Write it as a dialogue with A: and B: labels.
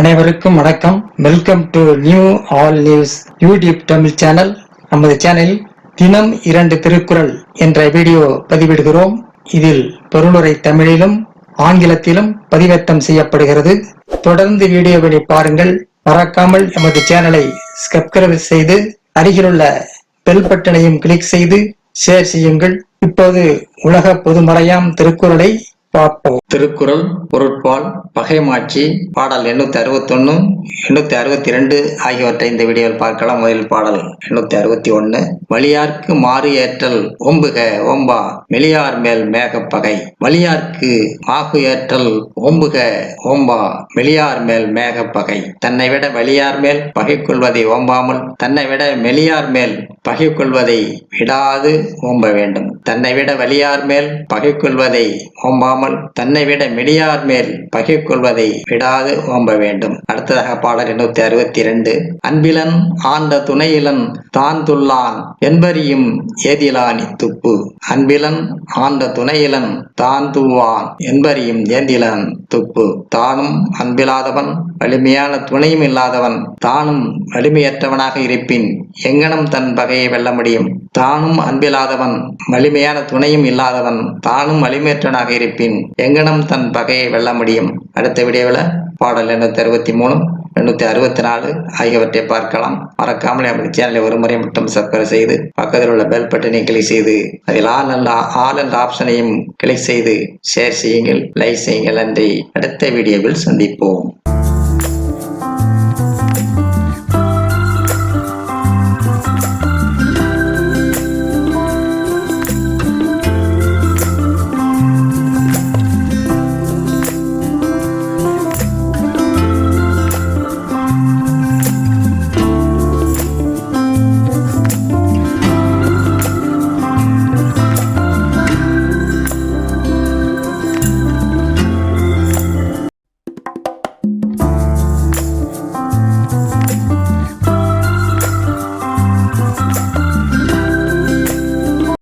A: அனைவருக்கும் வணக்கம். Welcome to new all news YouTube Tamil channel. நமது சேனலில் தினம் 2 திருக்குறள் என்ற வீடியோ பதிவிடுகிறோம். இதில் பொருளுரை தமிழிலும் ஆங்கிலத்திலும் பதிவேற்றம் செய்யப்படுகிறது. தொடர்ந்து வீடியோவை பாருங்கள். மறக்காமல் எமது சேனலை சப்ஸ்கிரைப் செய்து அருகிலுள்ள பெல் பட்டனையும் கிளிக் செய்து ஷேர் செய்யுங்கள். இப்போது உலக பொதுமறையாம் திருக்குறளை பார்ப்போம். திருக்குறள் பொருட்பால் பகைமாட்சி பாடல் 861 862 ஆகியவற்றை இந்த வீடியோவில் பார்க்கலாம். முதல் பாடல் 861. வலியார்க்கு மாறு ஏற்றல் ஓம்புக ஓம்பா மெலியார் மேல் மேகப்பகை. வலியார்க்கு மாகு ஏற்றல் ஓம்புக ஓம்பா மெலியார் மேல் மேகப்பகை. தன்னை விட வலியார் மேல் பகை கொள்வதை ஓம்பாமல் தன்னை விட மெலியார் மேல் பகை கொள்வதை விடாது ஓம்ப வேண்டும். தன்னை விட வலியார் மேல் பகை கொள்வதை ஓம்பாமல் தன்னை விட மெலியார் மேல் பகை கொள்வதை விடாது ஓம்ப வேண்டும். அடுத்ததாக பாடல் 862. அன்பிலன் ஆண்ட துணையிலன் தான் துள்ளான் என்பரியும் ஏதிலானி துப்பு. அன்பிலன் ஆண்ட துணையிலன் தான் துள்வான் என்பரியும் ஏந்திலான் துப்பு. தானும் அன்பில்லாதவன் வலிமையான துணையும் இல்லாதவன் தானும் வலிமையற்றவனாக இருப்பின் எங்கனம் தன் பகையை வெல்ல முடியும். தானும் அன்பில்லாதவன் வலிமையான துணையும் இல்லாதவன் தானும் வலிமையற்றவனாக இருப்பின் எங்கனம் தன் பகையை வெல்ல முடியும். அடுத்த வீடியோவில் பாடல் 863 864 ஆகியவற்றை பார்க்கலாம். மறக்காமல் நமது சேனலை ஒரு முறை மட்டும் சப்ஸ்கிரைப் செய்து பக்கத்தில் உள்ள பெல் பட்டனை கிளிக் செய்து அதில் ஆல் என்ற ஆப்ஷனையும் கிளிக் செய்து ஷேர் செய்யுங்கள், லைக் செய்யுங்கள். நன்றி. அடுத்த வீடியோவில் சந்திப்போம்.